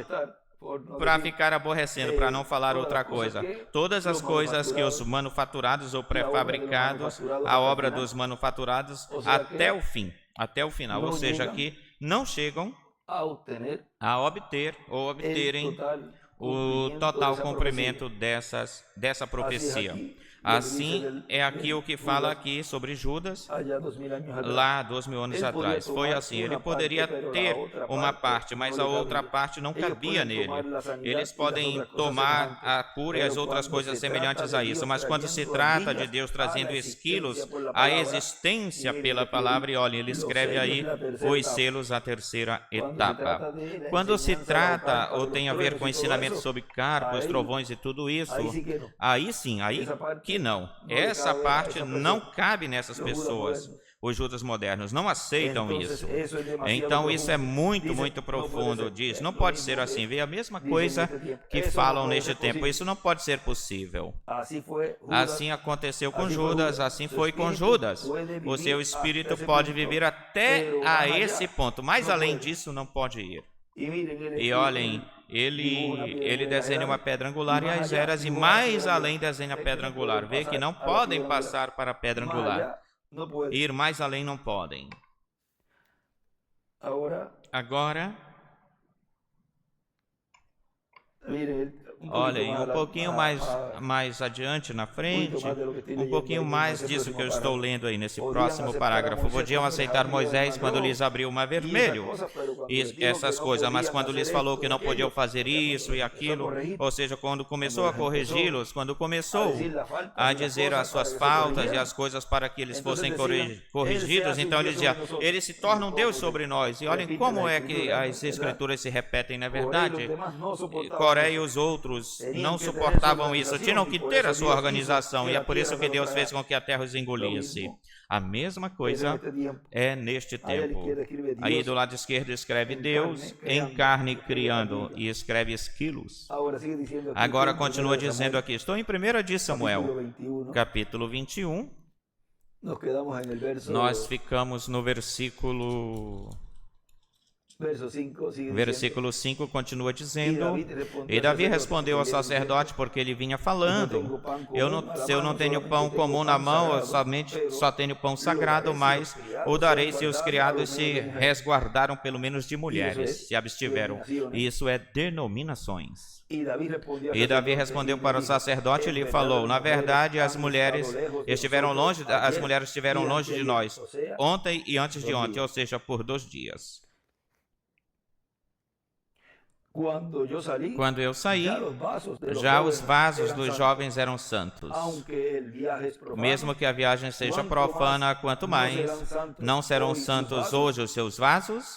para ficar aborrecendo, para não falar outra coisa. Todas as coisas que os manufaturados ou pré-fabricados, a obra dos manufaturados, até o fim, até o final, ou seja, que não chegam a obter ou obterem o total cumprimento dessa profecia. Assim é aqui o que fala aqui sobre Judas, lá 2000 anos atrás. Foi assim, ele poderia ter uma parte, mas a outra parte não cabia nele. Eles podem tomar a cura e as outras coisas semelhantes a isso, mas quando se trata de Deus trazendo esquilos, a existência pela palavra, e olha, ele escreve aí os selos, a terceira etapa. Quando se trata ou tem a ver com ensinamento sobre carpos, trovões e tudo isso, aí sim, aí que não. Essa parte não cabe nessas pessoas. Os judeus modernos não aceitam isso. Então isso é muito, muito profundo. Diz, não pode ser assim. Vê a mesma coisa que falam neste tempo. Isso não pode ser possível. Assim aconteceu com Judas, assim foi com Judas. O seu espírito pode viver até a esse ponto. Mais além disso, não pode ir. E olhem, ele desenha uma pedra angular e as eras, e mais além desenha a pedra angular. Vê que não podem passar para a pedra angular. Ir mais além não podem. Agora, olhem, um pouquinho mais adiante na frente, um pouquinho mais disso que eu estou lendo aí nesse próximo parágrafo. Podiam aceitar Moisés quando lhes abriu o mar vermelho, e essas coisas, mas quando lhes falou que não podiam fazer isso e aquilo, ou seja, quando começou a corrigi-los, quando começou a dizer as suas faltas e as coisas para que eles fossem corrigidos, então ele dizia, eles se tornam Deus sobre nós. E olhem como é que as escrituras se repetem, não é verdade? Coré e os outros não suportavam isso, tinham que ter a sua organização, e é por isso que Deus fez com que a terra os engolisse. A mesma coisa é neste tempo. Aí do lado esquerdo escreve Deus em carne criando, e escreve esquilos. Agora continua dizendo aqui, estou em 1 de Samuel, capítulo 21. Nós ficamos no versículo 5 continua dizendo, e Davi respondeu ao sacerdote, porque ele vinha falando, se eu não tenho pão comum na mão, eu só tenho pão sagrado, mas o darei se os criados se resguardaram pelo menos de mulheres, se abstiveram. Isso é denominações. E Davi respondeu para o sacerdote e lhe falou, na verdade as mulheres estiveram longe de nós, ontem e antes de ontem, ou seja, por 2 dias. Quando eu saí, já os vasos dos jovens eram santos. Mesmo que a viagem seja profana, quanto mais, não serão santos hoje os seus vasos?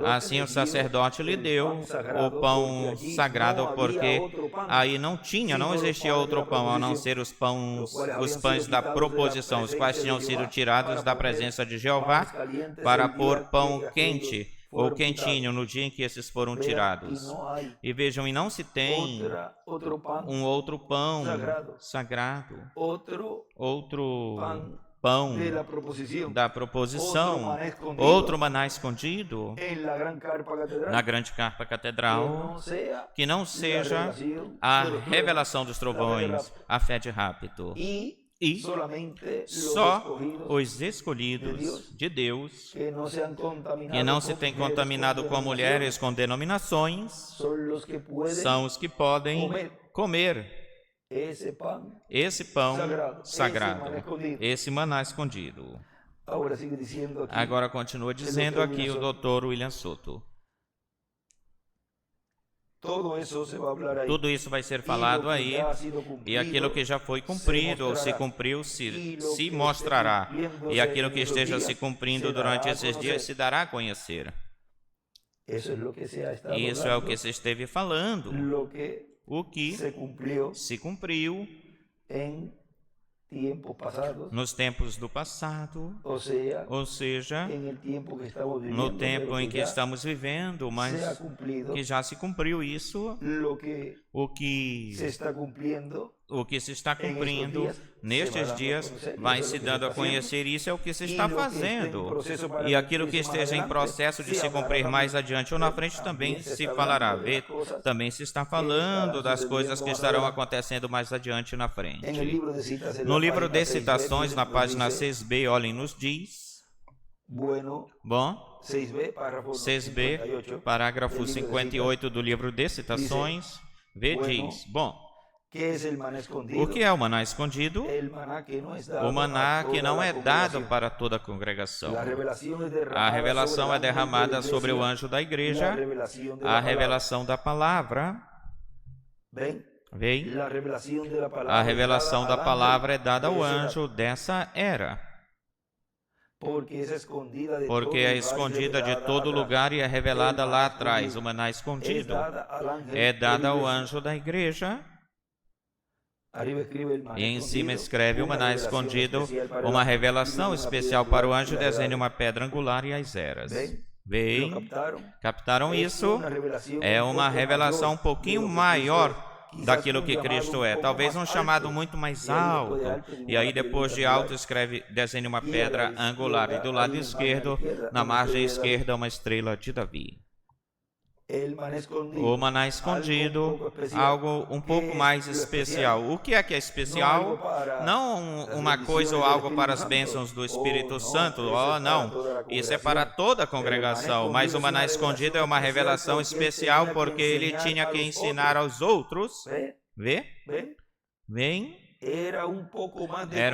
Assim o sacerdote lhe deu o pão sagrado, porque aí não existia outro pão, a não ser os pães da proposição, os quais tinham sido tirados da presença de Jeová para pôr pão quente ou quentinho no dia em que esses foram tirados. E vejam, e não se tem um outro pão sagrado, outro pão da proposição, outro maná escondido na grande carpa catedral, que não seja a revelação dos trovões, a fé de rapto. E só os escolhidos de Deus, que não se têm contaminado com mulheres com denominações, são os que podem comer esse pão sagrado, esse maná escondido. Agora continua dizendo aqui o Dr. William Soto. Tudo isso vai ser falado aí, e aquilo que já foi cumprido ou se cumpriu se mostrará, e aquilo que esteja se cumprindo durante esses dias se dará a conhecer. Isso é o que se esteve falando, o que se cumpriu nos tempos do passado, ou seja, no tempo em que estamos vivendo, mas que já se cumpriu isso, o que se está cumprindo nestes dias vai se dando a conhecer, isso é o que se está fazendo, e aquilo que esteja em processo de se cumprir mais adiante ou na frente também se falará, também se está falando das coisas que estarão acontecendo mais adiante na frente. No livro de citações, na página 6b, olhem, nos diz, bom, 6b, parágrafo 58 do livro de citações, diz, bom, o que é o maná escondido? O maná que não é dado para toda a congregação. A revelação é derramada sobre o anjo da igreja, a revelação da palavra. Vem? A revelação da palavra é dada ao anjo dessa era. Porque é escondida de todo lugar e é revelada lá atrás. O maná escondido é dada ao anjo da igreja. E em cima escreve o maná escondido, uma revelação especial para o anjo, desenha uma pedra angular e as eras. Veem? Captaram isso? É uma revelação um pouquinho maior daquilo que Cristo é. Talvez um chamado muito mais alto. E aí depois de alto escreve, desenha uma pedra angular. E do lado esquerdo, na margem esquerda, uma estrela de Davi. O maná escondido, algo um pouco mais especial. O que é especial? Não uma coisa ou algo para as bênçãos do Espírito Santo. Oh, não. Isso é para toda a congregação. Mas o maná escondido é uma revelação especial porque ele tinha que ensinar aos outros. Vê? Vem? Era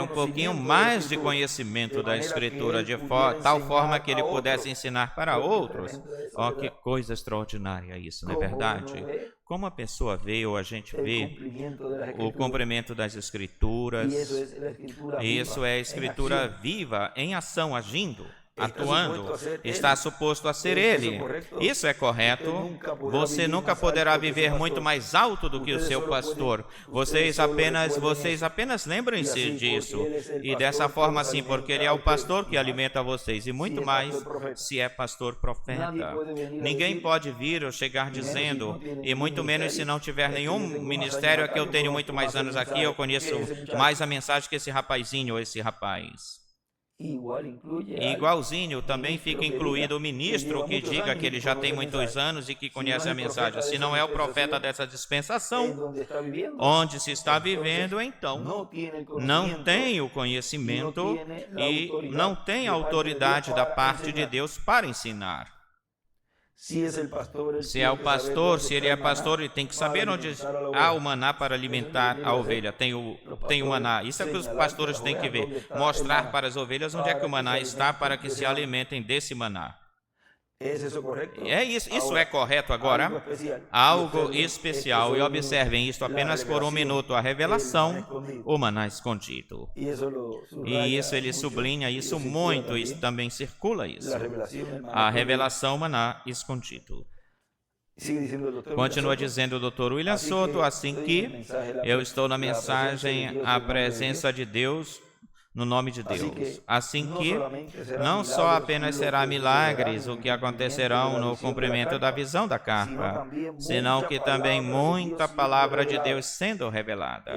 um pouquinho mais de conhecimento da Escritura, de tal forma que ele pudesse ensinar para outros. Oh, que coisa extraordinária isso, não é verdade? Como a pessoa vê, ou a gente vê, o cumprimento das Escrituras, isso é a Escritura viva, em ação, agindo, atuando, está suposto a ser ele. Isso é correto. Você nunca poderá viver muito mais alto do que o seu pastor. Vocês apenas lembrem-se disso. E dessa forma assim, porque ele é o pastor que alimenta vocês. E muito mais se é pastor profeta. Ninguém pode vir ou chegar dizendo, e muito menos se não tiver nenhum ministério, é que eu tenho muito mais anos aqui, eu conheço mais a mensagem que esse rapazinho ou esse rapaz. Igualzinho, também fica incluído o ministro que diga que ele já tem muitos anos e que conhece a mensagem. Se não é o profeta dessa dispensação, onde se está vivendo, então não tem o conhecimento e não tem a autoridade da parte de Deus para ensinar. Se é o pastor, se ele é pastor, ele tem que saber onde há o maná para alimentar a ovelha. Tem o maná. Isso é que os pastores têm que ver. Mostrar para as ovelhas onde é que o maná está para que se alimentem desse maná. É isso é correto agora? Algo especial. E observem isto apenas por um minuto. A revelação, o maná escondido. E isso ele sublinha isso muito. Isso também circula isso. A revelação, maná escondido. Continua dizendo o Dr. William Soto, assim que eu estou na mensagem A Presença de Deus, no nome de Deus. Assim que não só apenas será milagres o que acontecerão no cumprimento da visão da carta, senão que também muita palavra de Deus sendo revelada,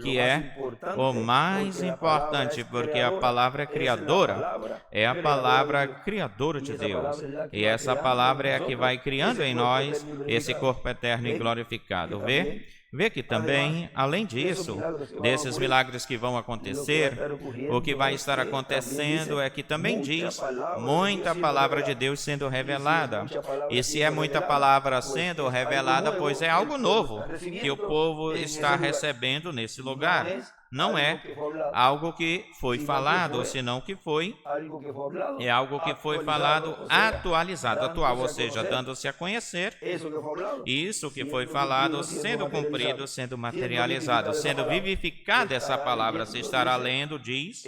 que é o mais importante, porque a palavra é criadora, é a palavra criadora de Deus, e essa palavra é a que vai criando em nós esse corpo eterno e glorificado. Vê que também, além disso, desses milagres que vão acontecer, o que vai estar acontecendo é que também diz muita palavra de Deus sendo revelada. E se é muita palavra sendo revelada, pois é algo novo que o povo está recebendo nesse lugar. Não é algo que foi falado, senão que é algo que foi falado atualizado, atual, ou seja, dando-se a conhecer. Isso que foi falado sendo cumprido, sendo materializado, sendo vivificada essa palavra. Se estará lendo, diz,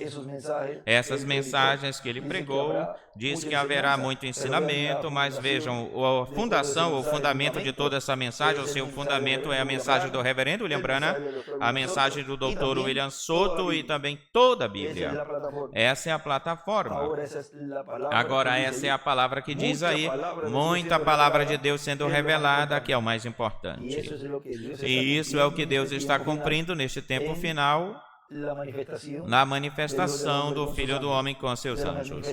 essas mensagens que ele pregou, diz que haverá muito ensinamento, mas vejam, a fundação, o fundamento de toda essa mensagem, o seu fundamento é a mensagem do reverendo William Branham, a mensagem do Dr. William Soto e também toda a Bíblia. Essa é a plataforma. Agora, essa é a palavra que diz aí, muita palavra de Deus sendo revelada, que é o mais importante. E isso é o que Deus está cumprindo neste tempo final, na manifestação do Filho do Homem com seus anjos,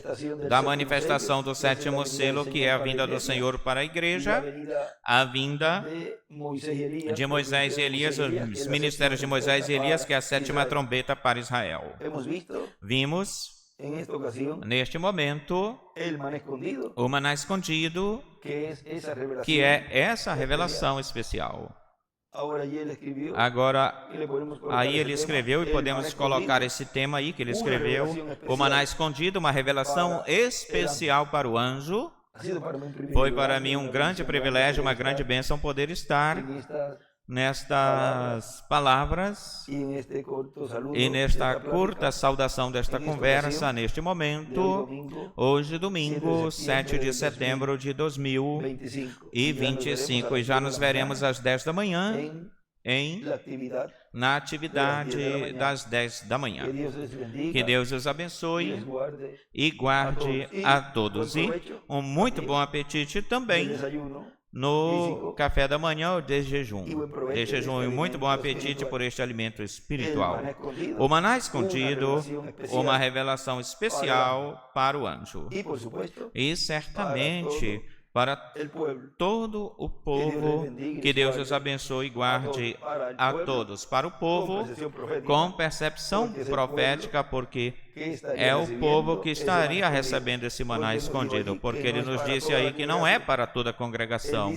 da manifestação do sétimo selo, que é a vinda do Senhor para a igreja, a vinda de Moisés e Elias, os ministérios de Moisés e Elias, que é a sétima trombeta para Israel. Vimos, neste momento, o maná escondido, que é essa revelação especial. Agora, aí ele escreveu, e podemos colocar esse tema aí que ele escreveu, o maná escondido, uma revelação especial para o anjo. Foi para mim um grande privilégio, uma grande bênção poder estar nestas palavras e nesta curta saudação desta conversa, neste momento, hoje domingo, 7 de setembro de 2025, e já nos veremos às 10 da manhã na atividade das 10 da manhã. Que Deus os abençoe e guarde a todos, e um muito bom apetite também no café da manhã de jejum e muito bom apetite por este alimento espiritual. O maná escondido, uma revelação especial para o anjo. E certamente para todo o povo, que Deus os abençoe e guarde a todos. Para o povo com percepção profética, porque é o povo que estaria recebendo esse maná escondido, porque ele nos disse aí que não é para toda a congregação.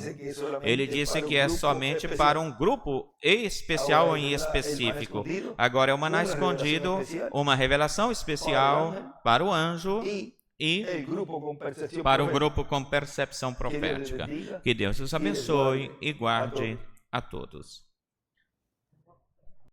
Ele disse que é somente para um grupo especial ou em específico. Agora é o maná escondido, uma revelação especial para o anjo e para o grupo com percepção profética. Que Deus os abençoe e guarde a todos.